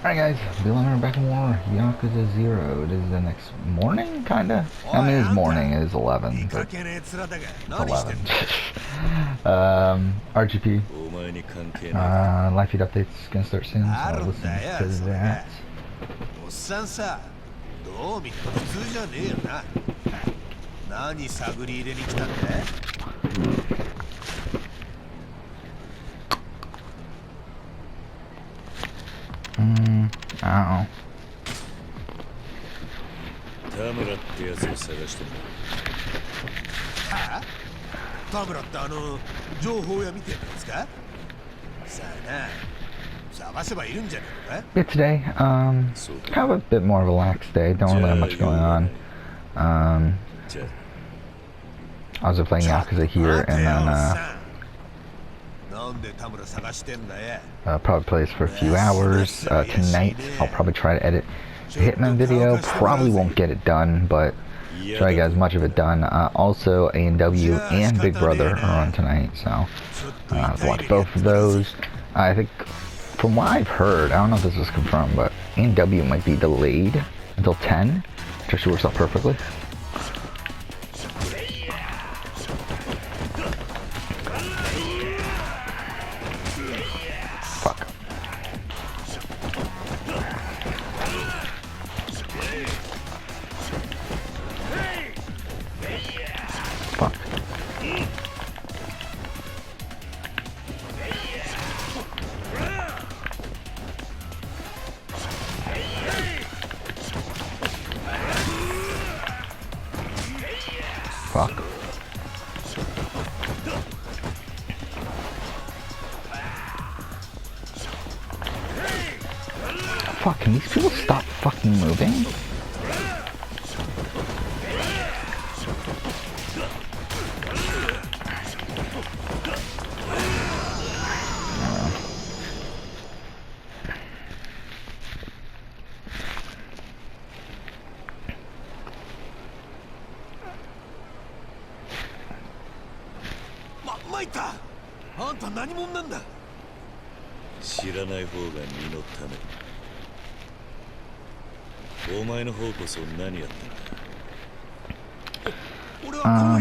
Alright guys, we're back in more Yakuza 0. It is the next morning, kinda? I mean, it's morning, it is 11, but it's 11. RGP. Live feed updates gonna start soon, so listen to that. I don't know. 田村ってやつを探してる。はあ？田村って情報屋見てるんですか？さあな、探せばいるんじゃねえのか？ Yeah, today, kind of a bit more relaxed day. Don't really have much going on. I was playing Yakuza here, and then probably play this for a few hours. Tonight, I'll probably try to edit the Hitman video. Probably won't get it done, but try to get as much of it done. Also, A&W and Big Brother are on tonight, so I've watched both of those. I think, from what I've heard, I don't know if this is confirmed, but A&W might be delayed until 10, which actually works out perfectly. Fuck. Fuck, can these people stop fucking moving?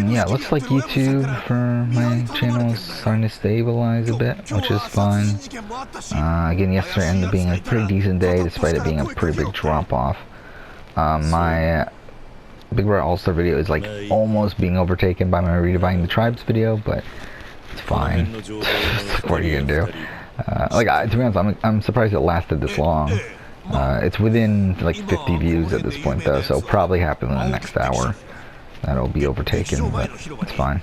Yeah, it looks like YouTube for my channel is starting to stabilize a bit, which is fine. Again, yesterday ended up being a pretty decent day, despite it being a pretty big drop-off. My Big Brother All-Star video is like almost being overtaken by my Redefining the Tribes video, but it's fine. What are you gonna do? To be honest, I'm surprised it lasted this long. It's within like 50 views at this point though, so it'll probably happen in the next hour. That'll be overtaken, but it's fine.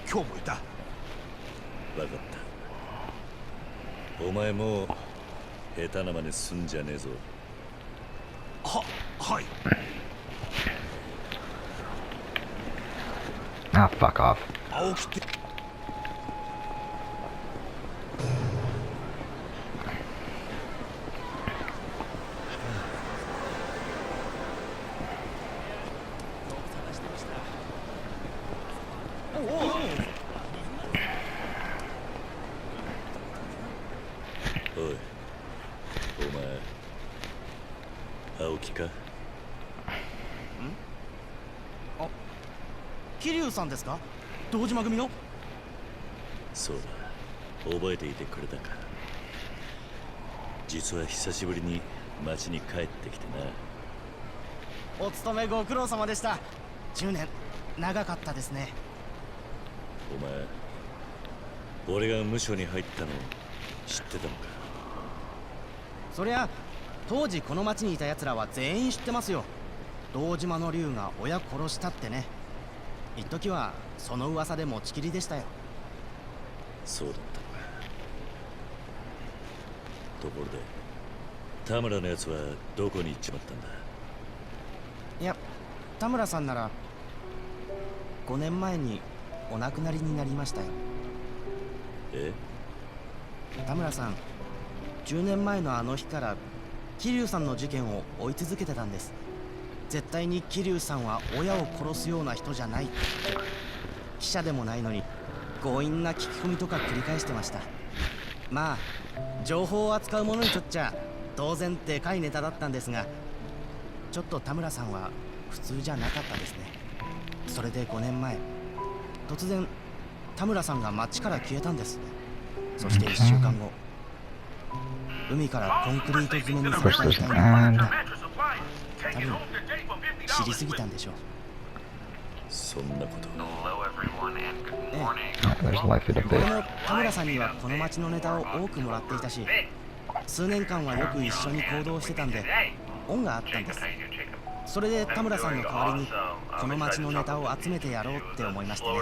Ah, fuck off. Kiryu-san ですか？堂島組の？そうだ、覚えていてくれたか。実は久しぶりに町に帰ってきてな。お勤めご苦労様でした。10年長かったですね。お前、俺が無所に入ったの知ってたのか？そりゃ当時この町にいた奴らは全員知ってますよ。堂島の竜が親殺したってね。一時はその噂で持ちきりでしたよ。そうだったのか。ところで田村のやつはどこに行っちまったんだ？いや、田村さんなら5年前にお亡くなりになりましたよ。え？田村さん、10年前のあの日から桐生さんの事件を追い続けてたんです。絶対に桐生さんは親を殺すような人じゃないって。記者でもないのに強引な聞き込みとか繰り返してました。まあ情報を扱う者にとっちゃ当然でかいネタだったんですが、ちょっと田村さんは普通じゃなかったですね。それで5年前、突然田村さんが街から消えたんです。そして1週間後、海からコンクリート詰めにされた遺体が多分知りすぎたんでしょう。そんなこと。There's likely to 俺 be. も田村さんにはこの街のネタを多くもらっていたし、数年間はよく一緒に行動してたんで恩があったんです。それで田村さんの代わりにこの街のネタを集めてやろうって思いましてね。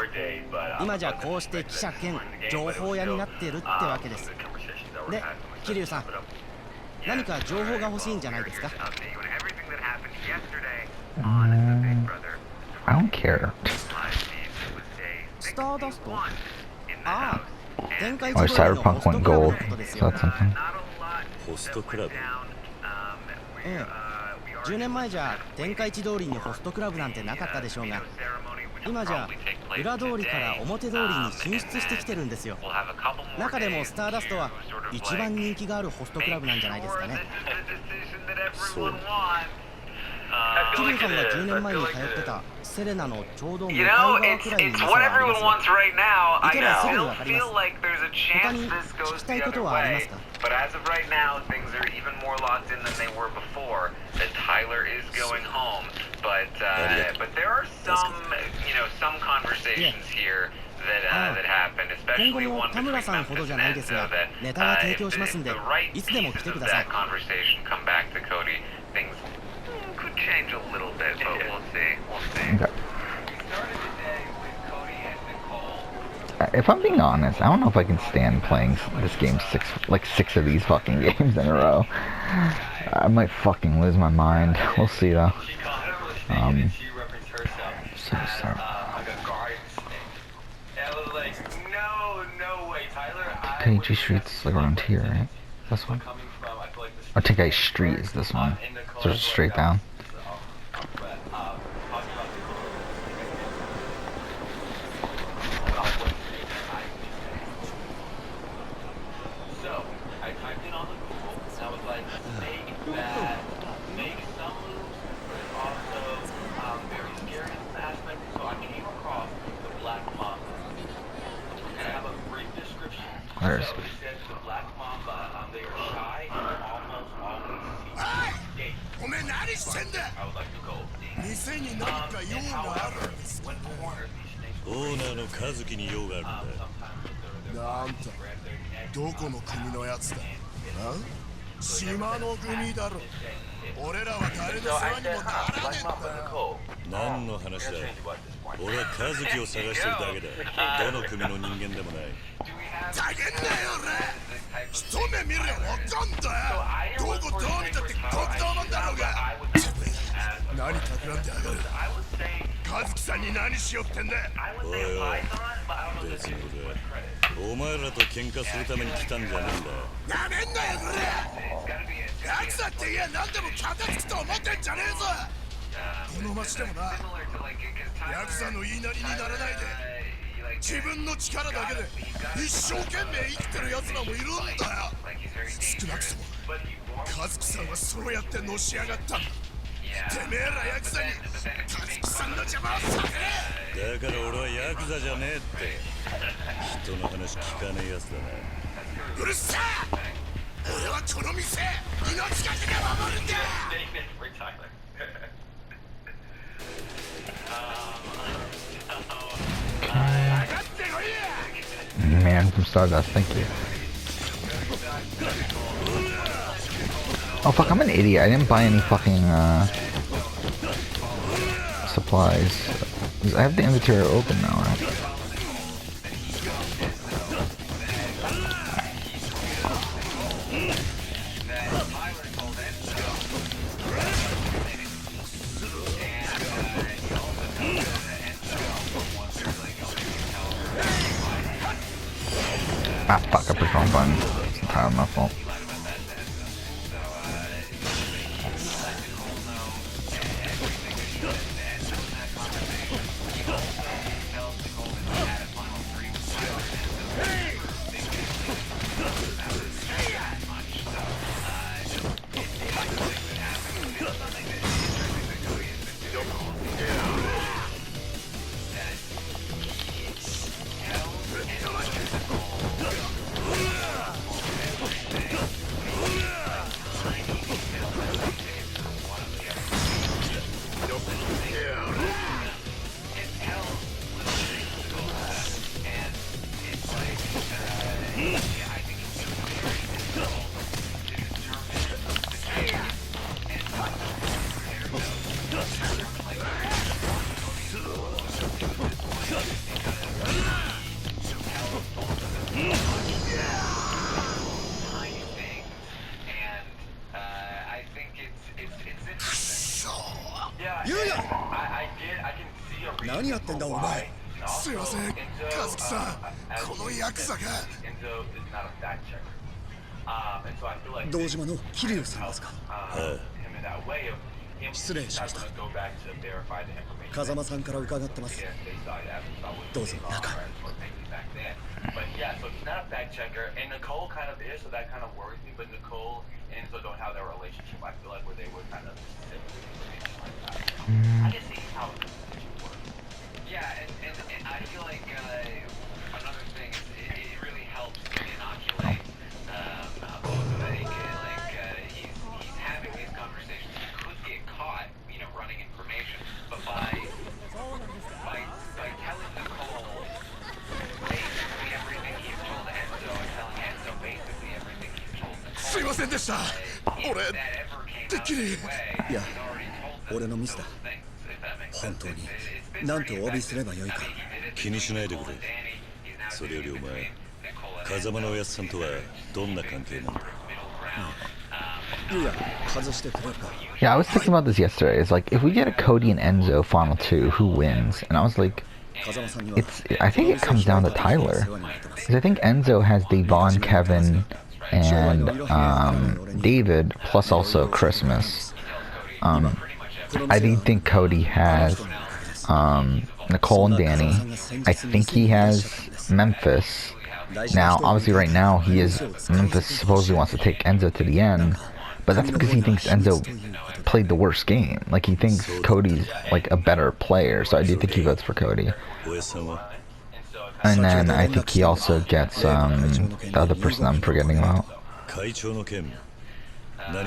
今じゃこうして記者兼情報屋になってるってわけです。で、桐生さん、何か情報が欲しいんじゃないですか？ I don't care. スターダスト？ああ、天下一 Oh, 通りの Cyberpunk ホスト went クラブの gold. ことです So よ。 that's something. ホストクラブ。ええ、10年前じゃ天下一通りにホストクラブなんてなかったでしょうが、今じゃ裏通りから表通りに進出してきてるんですよ。中でもスターダストは一番人気があるホストクラブなんじゃないですかね。そう。桐生さんが10年前に通ってたセレナのちょうど向かい You know, 側 it's くらいに it's 店 what があり everyone ますよ。 wants right now. I 行けばすぐに still わかります。 feel like there's a 他 chance に this 聞 goes きたい the こと other はありま way. すか？ But as of right now, things are even more locked in than they were before. That Tyler is going home, but there are some some conversations here that happened, 今後 especially も one 田 between 村さんほど Memphis じゃ and ないです Enzo が、 that ネタは提 if 供しますん the で、 right いつでも来 pieces てく of ださい。 that conversation come back to Cody, things could change a little bit, but we'll see. We'll see. Okay. Started the day with Cody and Nicole. If I'm being honest, I don't know if I can stand playing this game six of these fucking games in a row. I might fucking lose my mind. We'll see though. So sorry. Tenkaichi Street's like around here, right? This one? Oh, Tenkaichi Street is this one. So just straight down. So, I typed it on the Google, and I was like, make that, make some moves, but also very scary aspect. So I came across the Black Mamba. And I have a brief description. Where is So it? it says the Black Mamba, they are shy and almost always see gates. おめえ何してんだ。 I would like to go. 店に何か用 And がある however, んですか when cornered, these snakes オーナーの和樹に用があるんだ。 sometimes they're なんとどこの国のやつだ。島の国だろ。俺らは誰の世 So 話 I に said, もな huh, らね Black えん Mamba だよ。 Nicole. 何の話だ。 Interchangeable at this point. 俺は和樹を探してるだけだ。どの組の人間でもない。ざけんなよ俺。一目見りゃわかんだよ。どこどう見たって黒糖マンだろうが。何企んでやがる。和樹さんに何しよってんだ。おいおい、別に俺お前らと喧嘩するために来たんじゃねえんだよ。なめんなよこれ。ヤクザって言え何でも片付くと思ってんじゃねえぞ。この町でもな、ヤクザの言いなりにならないで自分の力だけで一生懸命生きてる奴らもいるんだよ。少なくとも和樹さんはそうやってのし上がった。てめえらヤクザに和樹さんの邪魔をさせねだから俺はヤクザじゃねえって。人の話聞かねえやつだな。え。うるさえ。俺はこの店命がけで守るんだ。 For Tyler. Man from Stardust, thank you. Oh fuck, I'm an idiot. I didn't buy any fucking supplies. I have the inventory open now, right? Ah fuck, I pushed the wrong button. It's entirely my fault. 何やってんだお前。すいません、カズキさん。このヤクザが。堂島の桐生さんですか。失礼しました。風間さんから伺ってます。どうぞ中。But yeah, so he's not a fact checker, and Nicole kind of is, so that kind of worries me. But Nicole and Enzo don't have that relationship. I feel like where they would kind of sit with information like that. I can see how it works. Yeah, and I feel like another thing is it really helps to inoculate both of them. He's having these conversations. He could get caught, running information, but by telling Nicole basically everything he's told Enzo and telling Enzo basically everything he's told Nicole. すいませんでした。俺、てっきり。いや、俺のミスだ。本当に。なんとお詫びすればよいか。気にしないでくれ。それよりお前、風間のおやつさんとはどんな関係なんだ。いや、外してくれるか。Yeah, I was thinking about this yesterday. It's like, if we get a Cody and Enzo Final 2, who wins? And I was like, I think it comes down to Tyler. Because I think Enzo has Devon, Kevin, and David, plus also Christmas. I do think Cody has Nicole and Danny. I think he has Memphis. Now, obviously right now, Memphis supposedly wants to take Enzo to the end. But that's because he thinks Enzo played the worst game. Like, he thinks Cody's, like, a better player. So I do think he votes for Cody. And then I think he also gets, the other person I'm forgetting about.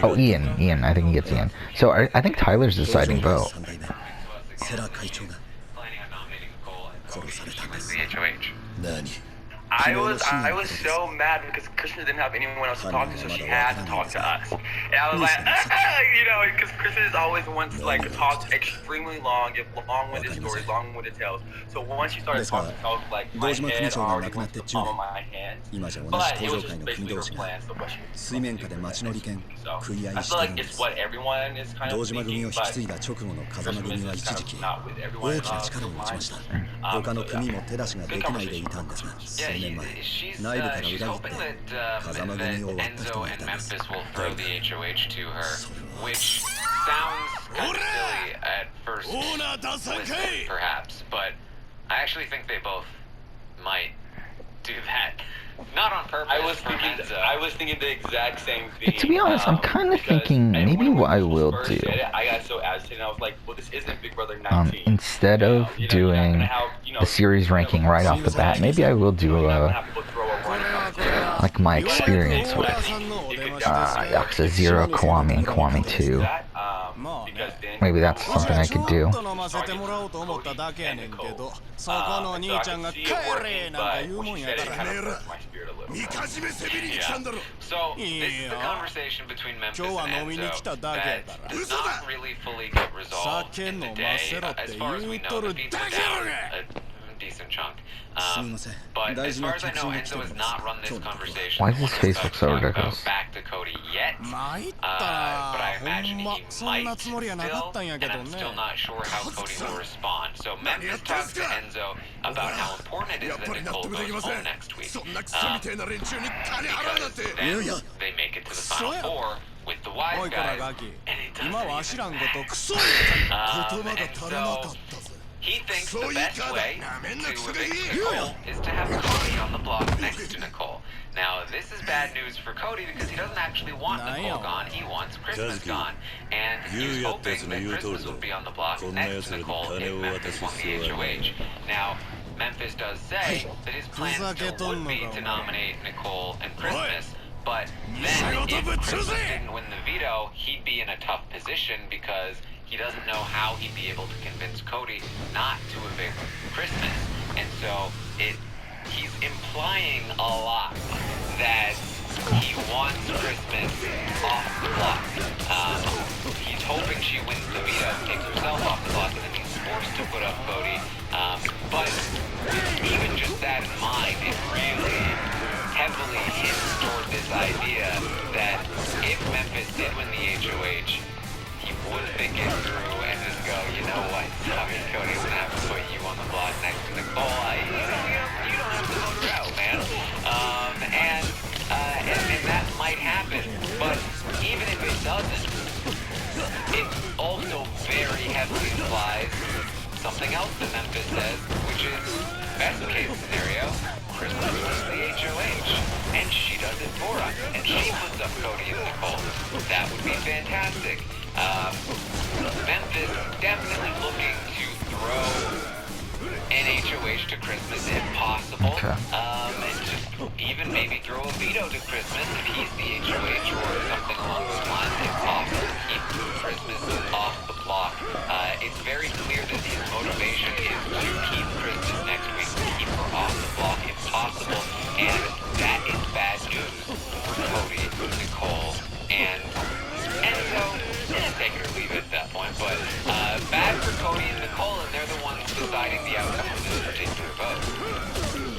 Oh, Ian. I think he gets Ian. So I think Tyler's the deciding vote. I was so mad because Krishna didn't have anyone else to talk to, so she had to talk to us. And I was like, because Krishna is always the one to talk extremely long, give long-winded stories, long-winded tales. So once she started talking, I was like, my head already went to the palm of my hands. But it was just basically her plan, so what she was doing. So I feel like it's what everyone is kind of thinking, but Krishna is kind of not with everyone. Good conversation. She's hoping that Enzo and Memphis will throw the HOH to her, which sounds kind of silly at first listen, perhaps, but I actually think they both might do that. Not on purpose. I was thinking the exact same thing. To be honest, I'm kind of thinking maybe what I will do. I got so agitated. I was like, well, this isn't Big Brother 19. Instead of doing the series ranking right off the bat, maybe I will do like my experience with Yakuza 0, Kiwami, and Kiwami 2. Maybe that's something I could do. So, this is the conversation between Memphis and Enzo that does not really fully get resolved in the day. As far as we know, the beats are down a decent chunk. But as far as I know, Enzo has not run this conversation. Why does his face look so ridiculous? Back to Cody yet. But I imagine he might still, and I'm still not sure how Cody will respond. So Memphis talks to Enzo about how important it is that Nicole goes home next week. Because then they make it to the Final Four with the wise guys, and it doesn't even matter. And so he thinks the best way to evict Nicole is to have Cody on the block next to Nicole. Now, this is bad news for Cody because he doesn't actually want Nicole gone, he wants Christmas gone. And he's hoping that Christmas will be on the block next to Nicole if Memphis won the HOH. Now, Memphis does say that his plan still would be to nominate Nicole and Christmas, but then if Christmas didn't win the veto, he'd be in a tough position because he doesn't know how he'd be able to convince Cody not to evict Christmas. And so he's implying a lot that he wants Christmas off the block. He's hoping she wins the veto, takes herself off the block, and then he's forced to put up Cody. But even just that in mind, it really heavily hints toward this idea that if Memphis did win the HOH, he would think it through and just go, you know what, sorry, Cody, I'm gonna have to put you something else that Memphis says, which is, best case scenario, Christmas does the HOH, and she does it for us, and she puts up Cody and Nicole. That would be fantastic. Memphis definitely looking to throw an HOH to Christmas if possible. Okay. And just even maybe throw a veto to Christmas if he's the HOH or something along those lines if possible. Keep Christmas off the block. It's very clear that his motivation is to keep Christmas next week, to keep her off the block if possible, and that is bad news for Cody, Nicole, and so take it or leave it at that point, but bad for Cody and Nicole, and they're the ones deciding the outcome of this particular vote.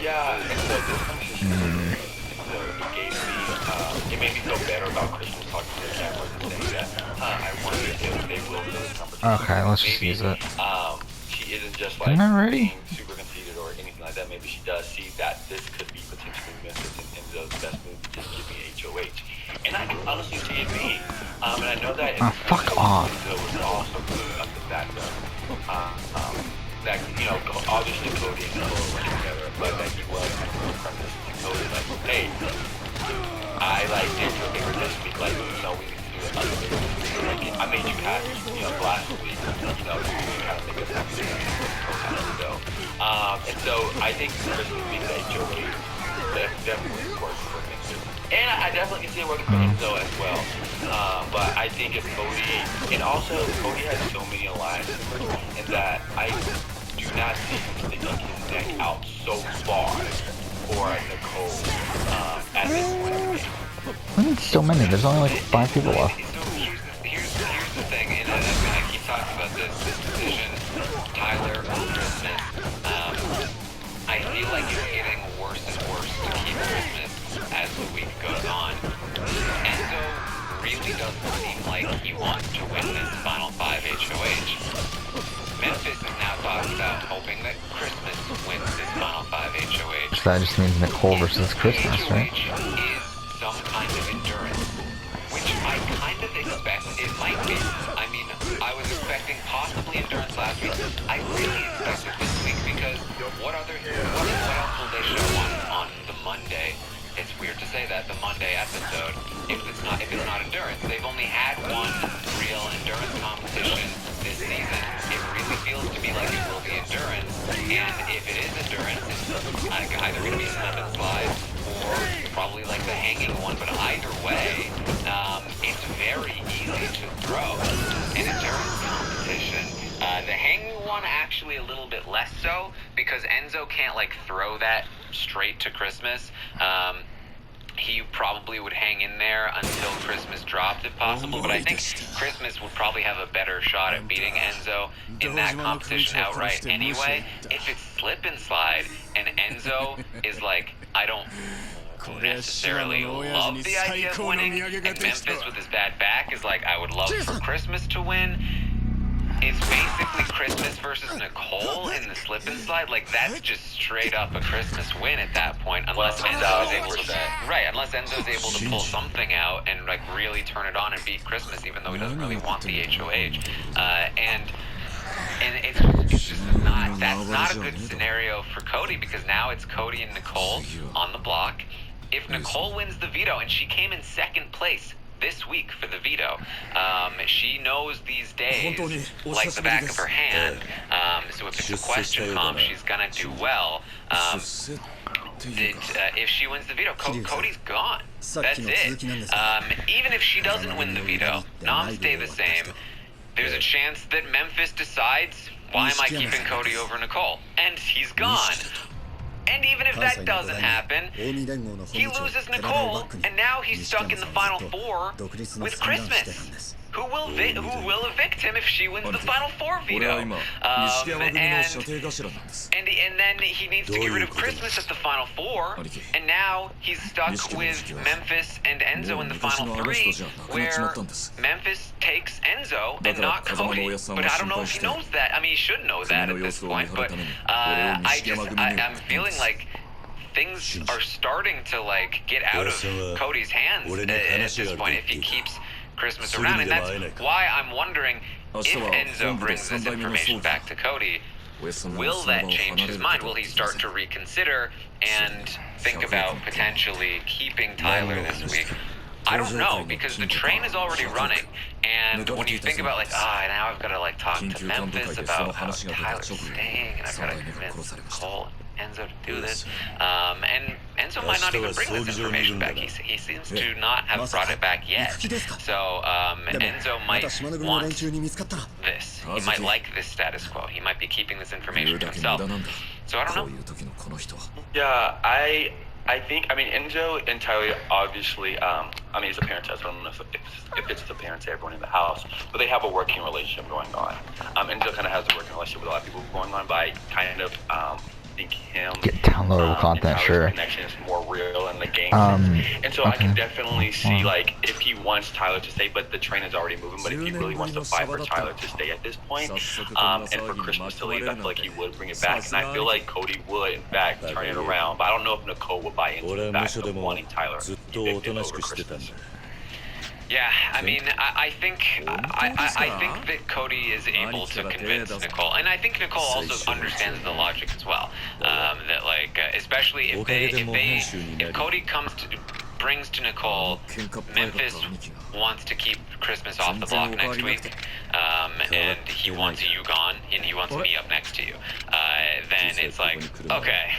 Yeah, and so this conversation it made me feel better about Christmas talking to the camera and saying that I wonder if they will really come to Okay, let's just use it. she isn't just like Am I ready? being super conceited or anything like that. Maybe she does see that this could be potentially Memphis and Enzo's best move to just give me HOH. And I can honestly see it being. And I know that Fuck off. Enzo was also putting up the fact that, you know, obviously Cody and Nicole were together, but that he was preface to Cody like, hey, I like did you a favor this week, like, you know, we need to do another favor. Like, I made you happy, you know, last week, you know, to kind of make us happy. And so I think Christmas being that HOH definitely works for me. And I definitely can see it working for Enzo as well. But I think if Cody, and also Cody has so many alliances, and that I do not see him sticking his neck out so far for Nicole at this point. I need so many. There's only like 5 people left. So here's the thing, and I keep talking about this decision, Tyler or Christmas. I feel like it's getting worse and worse to keep Christmas as the week goes on. Enzo really doesn't seem like he wants to win this Final 5 HOH. Memphis is now talking about hoping that Christmas wins this Final 5 HOH. So that just means Nicole versus Christmas, right? Is some kind of endurance, which I kind of expect it might be. I mean, I was expecting possibly endurance last week. I really expect it this week because what else will they show on the Monday? It's weird to say that, the Monday episode, if it's not endurance. They've only had one real endurance competition this season. It really feels to me like it will be endurance, and if it is endurance, it's either going to be slip and slide or probably like the hanging one, but either way, it's very easy to throw an endurance competition. The hanging one actually a little bit less so, because Enzo can't like throw that straight to Christmas. He probably would hang in there until Christmas dropped if possible, but I think Christmas would probably have a better shot at beating Enzo in that competition outright anyway. If it's slip and slide and Enzo is like, I don't necessarily love the idea of winning, and Memphis with his bad back is like, I would love for Christmas to win. It's basically Christmas versus Nicole in the slip and slide. Like, that's just straight up a Christmas win at that point, unless Enzo is able to, unless Enzo's able to pull something out and like really turn it on and beat Christmas, even though he doesn't really want the HOH. And it's just not, that's not a good scenario for Cody, because now it's Cody and Nicole on the block. If Nicole wins the veto, and she came in second place this week for the veto, she knows these days like the back of her hand, so if it's a question comp, she's gonna do well. If she wins the veto, Cody's gone. That's it. Even if she doesn't win the veto, noms stay the same. There's a chance that Memphis decides, why am I keeping Cody over Nicole? And he's gone. And even if that doesn't happen, he loses Nicole, and now he's stuck in the Final 4 with Christmas, who will evict him if she wins the Final 4 veto. And then he needs to get rid of Christmas at the Final 4, and now he's stuck with Memphis and Enzo in the Final 3, where Memphis takes Enzo and not Cody. But I don't know if he knows that. I mean, he should know that at this point, but I'm feeling like things are starting to like get out of Cody's hands at this point if he keeps Christmas around, and that's why I'm wondering if Enzo brings this information back to Cody, Will that change his mind? Will he start to reconsider and think about potentially keeping Tyler this week? I don't know, because the train is already running, and when you think about, like, now I've got to, like, talk to Memphis about how Tyler's staying, and I've got to convince Cole and Enzo to do this, and Enzo might not even bring this information back. He seems to not have brought it back yet, so Enzo might want this. He might like this status quo. He might be keeping this information to himself, so I don't know. Yeah, I think, Enzo and Tyler, obviously, it's a parent test. I don't know if it's the parents to everyone in the house, but they have a working relationship going on. Enzo kind of has a working relationship with a lot of people going on, but I kind of think him get downloadable content, sure. Connection is more real in the game. And so I can definitely see, like, if he wants Tyler to stay, but the train is already moving, but if he really wants to fight for Tyler to stay at this point, and for Christmas to leave, I feel like he would bring it back. And I feel like Cody would, in fact, turn it around. But I don't know if Nicole would buy into the fact of wanting Tyler evicted over Christmas. Yeah, I think that Cody is able to convince Nicole, and I think Nicole also understands the logic as well. That, like, especially if Cody brings to Nicole, Memphis wants to keep Christmas off the block next week, and he wants you gone, and he wants me up next to you. Then it's like, okay,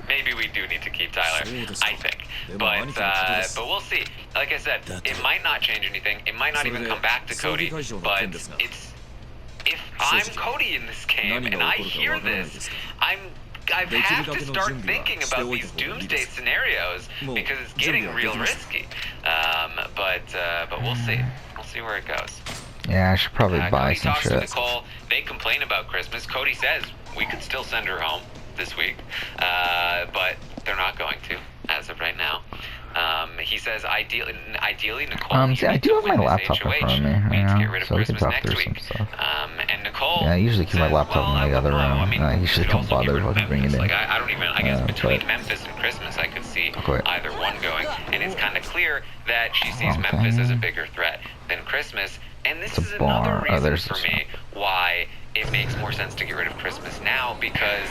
maybe we do need to keep Tyler, I think. But we'll see. Like I said, it might not change anything. It might not even come back to Cody. But if I'm Cody in this game and I hear this, I have to start thinking about these doomsday scenarios because it's getting real risky. But we'll see. We'll see where it goes. Yeah, I should probably buy Cody some talks shit. to Nicole. They complain about Christmas. Cody says we could still send her home this week, but they're not going to as of right now. He says ideally Nicole. See, I do have my laptop in front of me, so we can talk through some stuff. And Nicole. Yeah, I usually keep my laptop in the other room. I usually don't bother to bring it in. Like, I don't even. I guess between Memphis and Christmas, I could see either one going, and it's kind of clear that she sees Memphis as a bigger threat than Christmas. And this is another reason for me why it makes more sense to get rid of Christmas now, because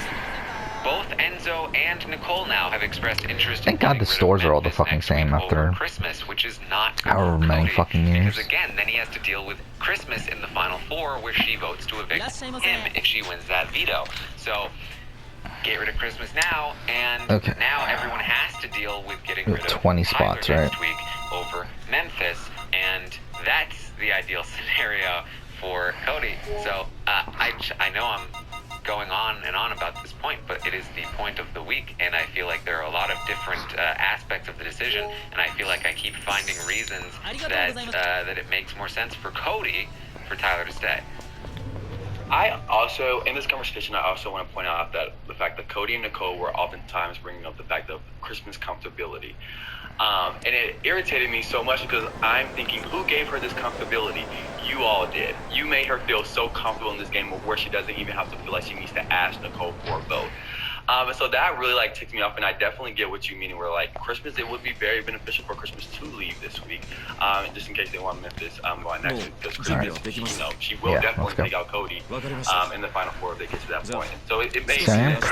both Enzo and Nicole now have expressed interest. Thank God the stores are all the fucking same after Christmas, which is not however many fucking years. Because again, then he has to deal with Christmas in the final four, where she votes to evict him if she wins that veto. So get rid of Christmas now, and now everyone has to deal with getting rid of 20 spots, Tyler right? Next week over Memphis, and that's the ideal scenario for Cody. So I know I'm going on and on about this point, but it is the point of the week, and I feel like there are a lot of different aspects of the decision, and I feel like I keep finding reasons that it makes more sense for Cody for Tyler to stay. I also, in this conversation, I also want to point out that the fact that Cody and Nicole were oftentimes bringing up the fact of Christmas comfortability. And it irritated me so much because I'm thinking, who gave her this comfortability? You all did. You made her feel so comfortable in this game where she doesn't even have to feel like she needs to ask Nicole for a vote. And so that really ticked me off, and I definitely get what you mean. Where Christmas, it would be very beneficial for Christmas to leave this week, just in case they want Memphis going next week. Because Christmas, she will definitely take out Cody in the final four if they get to that point. So it makes sense.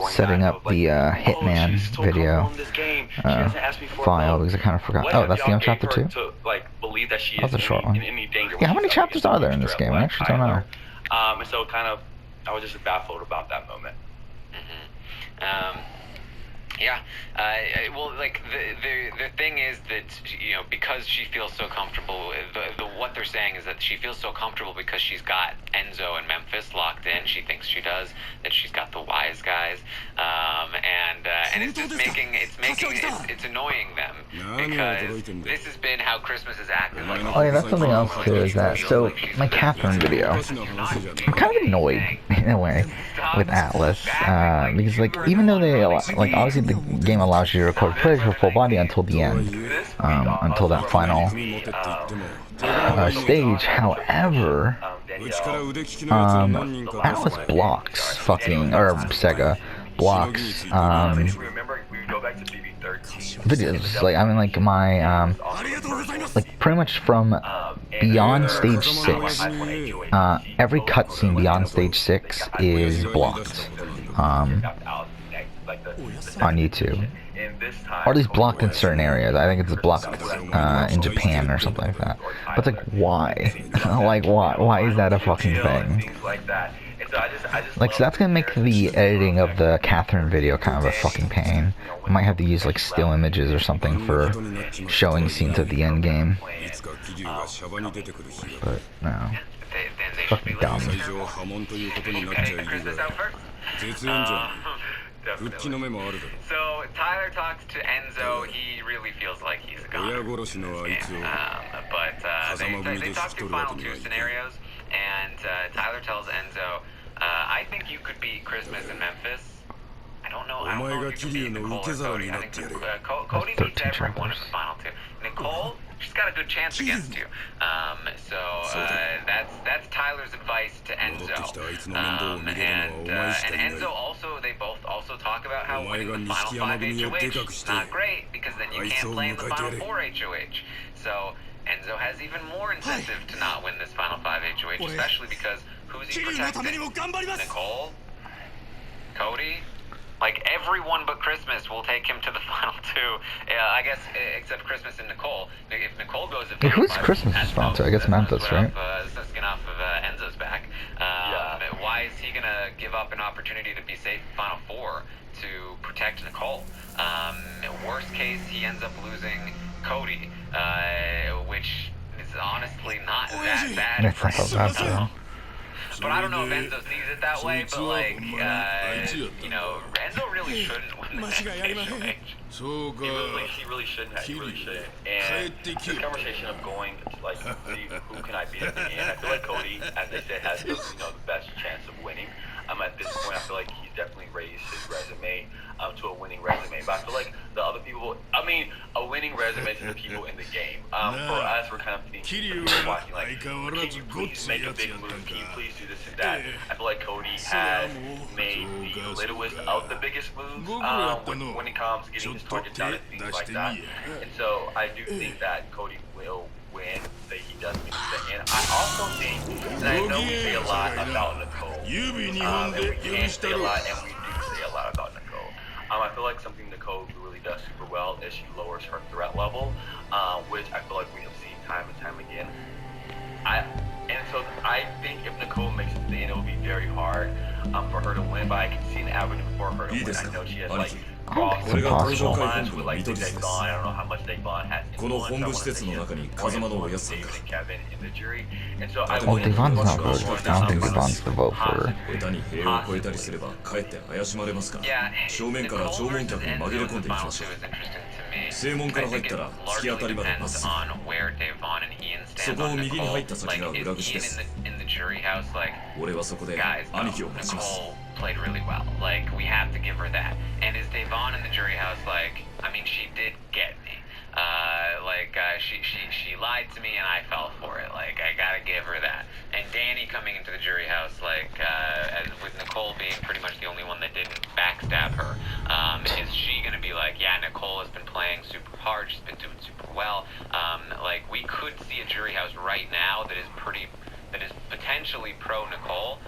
Setting up the Hitman video file because I kind of forgot. Oh, that's the end chapter 2? That's a short one. Yeah, how many chapters are there in this game? I actually don't know. And so I was just baffled about that moment. Well, the thing is that, because she feels so comfortable, what they're saying is that she feels so comfortable because she's got Enzo and Memphis locked in. She thinks she does, that she's got the wise guys, and it's just it's annoying them, because this has been how Christmas has acted. Oh yeah, that's something else too, is that, so my Catherine video, I'm kind of annoyed in a way with Atlas, because even though they obviously the game allows you to record footage for full body until the end, until that final stage. However, Atlas blocks Sega blocks videos. My pretty much from beyond stage 6, every cutscene beyond stage 6 is blocked on YouTube. Or at least blocked in certain areas. I think it's blocked in Japan or something like that. But it's like, why? Like, why is that a fucking thing? Like, so that's gonna make the editing of the Catherine video kind of a fucking pain. I might have to use like still images or something for showing scenes of the end game. But no, fucking dumb. So Tyler talks to Enzo. He really feels like he's a goner. But they talk through final 2 scenarios, and Tyler tells Enzo, I think you could beat Christmas in Memphis. I don't know if you can beat Nicole or Cody. I think Cody beats everyone in the final 2. Nicole, she's got a good chance against you. That's Tyler's advice to Enzo. And Enzo also, they both also talk about how winning the final 5 HOH is not great, because then you can't play in the final 4 HOH. So Enzo has even more incentive to not win this final 5 HOH, especially because who's he protecting? Nicole? Cody? Like, everyone but Christmas will take him to the final 2. I guess, except Christmas and Nicole. If Nicole goes to who's Christmas' sponsor? I guess Memphis, right? Skin off of Enzo's back. Why is he going to give up an opportunity to be safe in final 4 to protect Nicole? Worst case, he ends up losing Cody, which is honestly not that bad for him. But I don't know if Enzo sees it that way, but like, you know, Enzo really shouldn't win the next HOH. He really shouldn't. He really shouldn't. And this conversation of going to like see who can I beat at the end, I feel like Cody, as they said, has the best chance of winning. At this point, I feel like he's definitely raised his resume to a winning resume. But I feel like the other people, a winning resume to the people in the game. For us, we're kind of thinking, watching like, can you please make a big move? Can you please do this and that? I feel like Cody has made the littlest of the biggest moves when it comes to getting his targets down and things like that. And so I do think that Cody will win, that he does win the end. I also think, and I know we say a lot about Nicole, and we can say a lot, and we do say a lot about Nicole. I feel like something Nicole really does super well is she lowers her threat level, which I feel like we have seen time and time again. So I think if Nicole makes it to the end, it will be very hard for her to win, but I can see an avenue for her to win. I know she has like cross lines with like Devon. I don't know how much Devon has influence. David and Kevin in the jury. And so Devon's not voted. I don't think Devon's the vote for her. Yeah, Nicole versus Enzo in the final 2 is interesting to me. I think it largely depends on where Devon and Ian stand on Nicole. Like, is Ian in the jury house like, guys, no, Nicole played really well. Like, we have to give her that. And is Devon in the jury house like, she did get me. She lied to me and I fell for it. Like, I gotta give her that. And Danny coming into the jury house, as with Nicole being pretty much the only one that didn't backstab her, is she gonna be like, yeah, Nicole has been playing super hard, she's been doing super well. We could see a jury house right now that is potentially pro Nicole.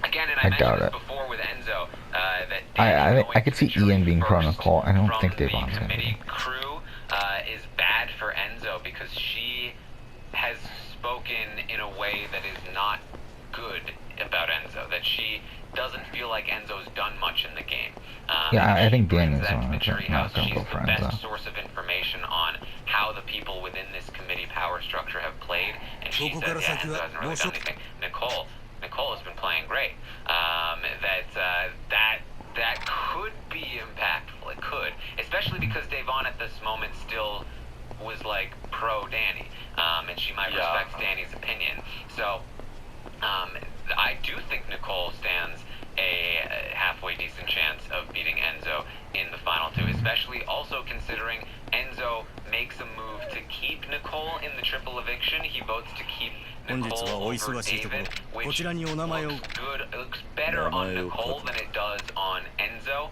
Again, and I mentioned this before with Enzo, that I could see Ian being pro Nicole. I don't think Devon's gonna be. Crew is bad for Enzo because she has spoken in a way that is not good about Enzo. That she doesn't feel like Enzo's done much in the game. I think Daniel's not going to go for Enzo. She's the best source of information on how the people within this committee power structure have played, and she says, yeah, Enzo hasn't really done anything. Nicole has been playing great. That could be impactful. It could, especially because Devon at this moment still was like pro Danny, and she might respect Danny's opinion. So I do think Nicole stands a halfway decent chance of beating Enzo in the final 2, especially also considering Enzo makes a move to keep Nicole in the triple eviction. He votes to keep Nicole over David, which looks good. It looks better on Nicole than it does on Enzo,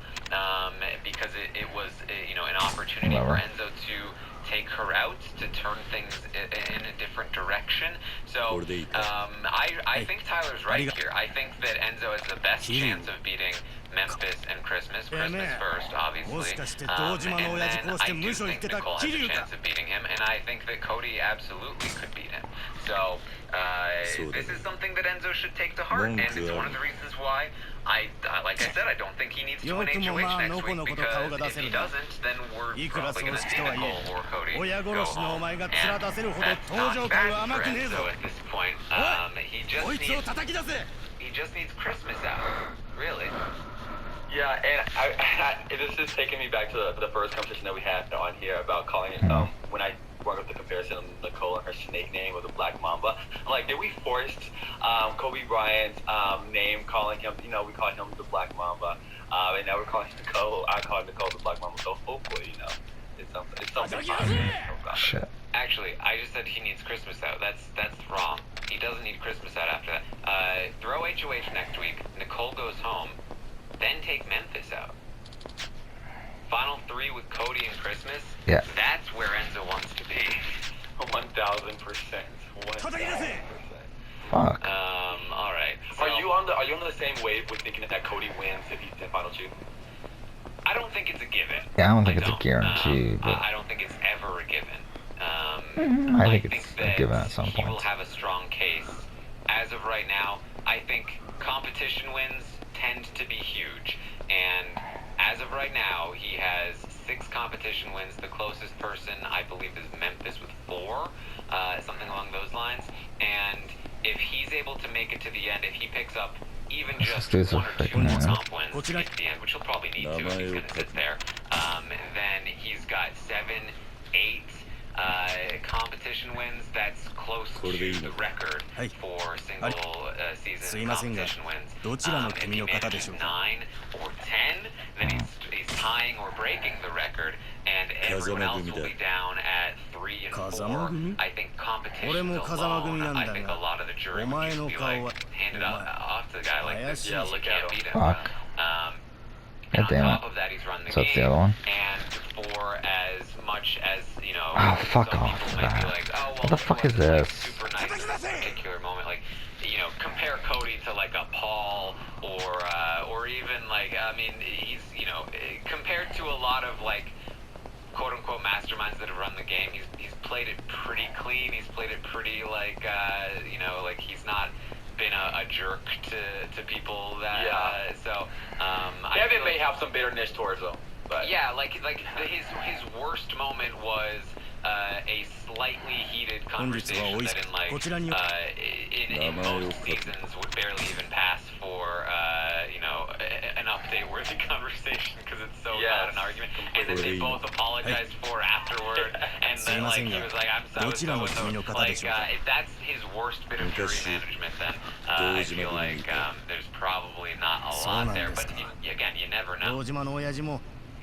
because it was an opportunity for Enzo to take her out to turn things in a different direction. So I think Tyler's right here. I think that Enzo has the best chance of beating Memphis and Christmas. Christmas first, obviously. And then I do think Nicole has a chance of beating him, and I think that Cody absolutely could beat him. So this is something that Enzo should take to heart, and it's one of the reasons why like I said, I don't think he needs to win HOH next week, because if he doesn't, then we're probably going to see Nicole or Cody go home. And that's not bad for Enzo at this point. He just needs Christmas out, really. Yeah, and this is taking me back to the first conversation that we had on here about calling it, when I brought up the comparison of Nicole and her snake name with a black mamba. I'm like, did we force Kobe Bryant's name, calling him, we call him the black mamba, and now we're calling Nicole, I call Nicole the black mamba, so hopefully, it's something positive about Shit. Actually, I just said he needs Christmas out. That's wrong. He doesn't need Christmas out after that. Throw HOH next week, Nicole goes home, then take Memphis out. Final 3 with Cody and Christmas. Yeah. That's where Enzo wants to be. 1,000%. 1,000%. Fuck. All right. So, Are you on the same wave with thinking that Cody wins if he's in Final 2? I don't think it's a given. Yeah, I don't think it's a guarantee, but I don't think it's ever a given. I think it's a given at some He will point. have a strong case. As of right now, I think competition wins tend to be huge, and as of right now, he has 6 competition wins. The closest person, I believe, is Memphis with 4, something along those lines. And if he's able to make it to the end, if he picks up even just 1 or 2 more comp wins to get to the end, which he'll probably need to if he's going to sit there, then he's got 7, 8 competition wins. That's close to the record for single season competition wins. If he manages 9 or 10, then he's tying or breaking the record, and everyone else will be down at 3 and 4. I think competition alone, I think a lot of the jury would just be like, hand it off to the guy like this. Yeah, look at him. Fuck. And God damn on it. top of that, he's run the So game. that's the other one. And for as much as, Oh, fuck some off. people might be like, oh, well, What the fuck is this? Super nice in this particular moment. Like, compare Cody to like a Paul or even like, I mean, he's, compared to a lot of like, quote unquote masterminds that have run the game, he's played it pretty clean. He's played it pretty like, like he's not been a jerk to people that Devin may have some bitterness towards him, but yeah, like his worst moment was a slightly heated conversation that in most seasons would barely even pass for an update worthy conversation, because it's so bad an argument, and then they both apologized for afterward, and then like he was like, I'm so like that's his worst bit of jury management. Then I feel like there's probably not a lot there, but again, you never know.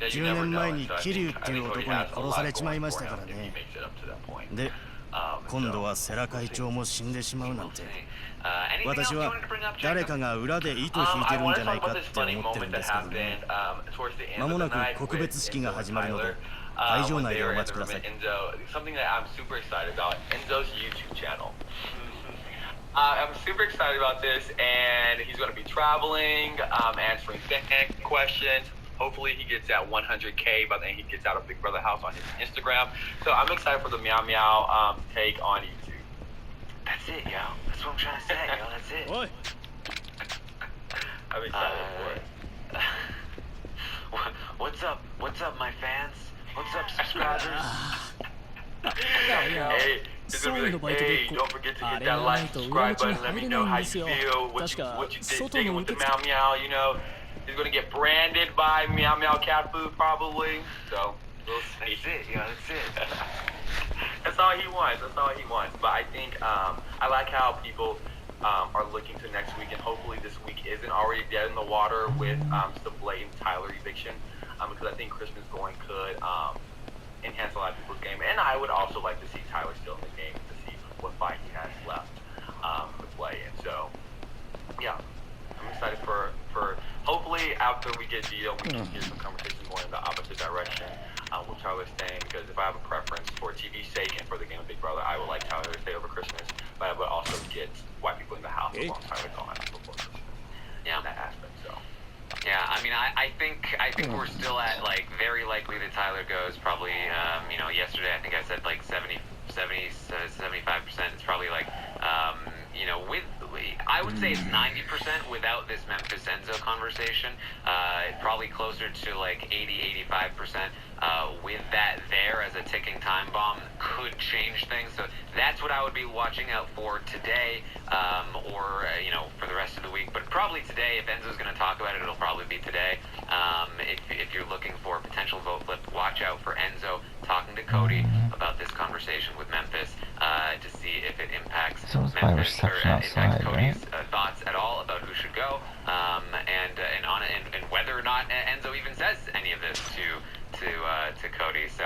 10年前に桐生っていう男に殺されちまいましたからね。で、今度は世良会長も死んでしまうなんて。私は誰かが裏で糸引いてるんじゃないかって思ってるんですけどね。間もなく告別式が始まるので、会場内でお待ちください。Something that I'm super excited about, Enzo's YouTube channel. I'm super excited about this, and he's going to be traveling, answering fan questions. Hopefully he gets that 100K by the end he gets out of Big Brother House on his Instagram. So I'm excited for the Meow Meow take on YouTube. That's it, yo. That's what I'm trying to say, yo. That's it. What? I'm excited for it. What's up? What's up, my fans? What's up, subscribers? Hey, it's gonna be like, hey, don't forget to hit that like, subscribe button. Let me know how you feel, what you think with the Meow Meow, He's gonna get branded by Meow Meow cat food probably. So we'll see. That's it, yeah, that's it. That's all he wants. That's all he wants. But I think I like how people are looking to next week, and hopefully this week isn't already dead in the water with just a blatant Tyler eviction, because I think Christmas going could enhance a lot of people's game. And I would also like to see Tyler still in the game to see what fight he has left to play in. So yeah, I'm excited for hopefully after we get Dio, we can hear some conversation going in the opposite direction. with Tyler staying, because if I have a preference for TV's sake and for the game of Big Brother, I would like Tyler to stay over Christmas, but I would also get white people in the house as long as Tyler gone before Christmas. Yeah. In that aspect, so. Yeah, I mean, I think we're still at, like, very likely that Tyler goes. Probably, you know, yesterday I think I said like 75%. It's probably like, you know, I would say it's 90% without this Memphis Enzo conversation. Probably closer to like 80-85%. With that there as a ticking time bomb could change things. So that's what I would be watching out for today, or you know, for the rest of the week. But probably today, if Enzo's going to talk about it, it'll probably be today. If you're looking for a potential vote flip, watch out for Enzo talking to Cody about this conversation with Memphis to see if it impacts So it's by Memphis or reception outside, impacts Cody's right? thoughts at all about who should go, and whether or not Enzo even says any of this to Cody. So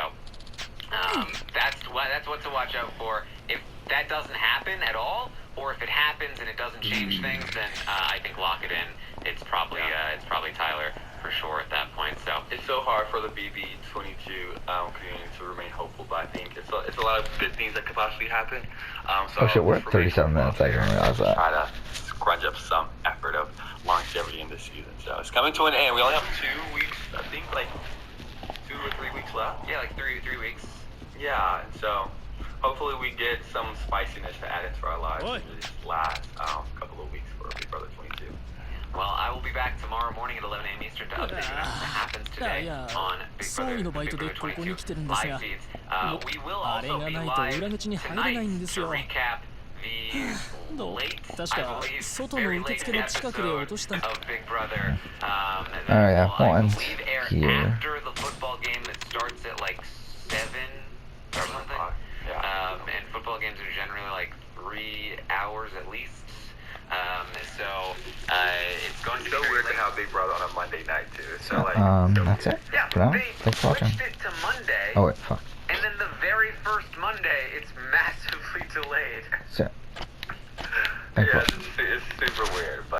that's what to watch out for. If that doesn't happen at all, or if it happens and it doesn't change things, then I think lock it in. It's probably Tyler for sure at that point. So It's so hard for the BB22 community to remain hopeful, but I think it's a lot of good things that could possibly happen. So Oh shit, we're at 37 minutes. I didn't realize that. Try to scrunch up some effort of longevity in this season. So it's coming to an end. We only have 2 weeks, I think, like 2 or 3 weeks left. yeah, like three weeks. Yeah, and so hopefully we get some spiciness to add into our lives in these last couple of weeks for Big Brother 22. Well, I will be back tomorrow morning at 11 a.m. Eastern to update you on what happens today on Big Brother 22 live feeds. We will also be live tonight to recap the late, I believe, very late episode of Big Brother. Alright, that will, I one's believe, air here. after the football game that starts at like 7 or something. And football games are generally like 3 hours at least. So it's going to be So very weird to late. have Big Brother on a Monday night too. So like, That's it Yeah, for now. they Thanks for watching. switched it to Monday, Oh wait, fuck. and then the very first Monday, it's massively delayed. So, thanks for yeah, it's super weird. But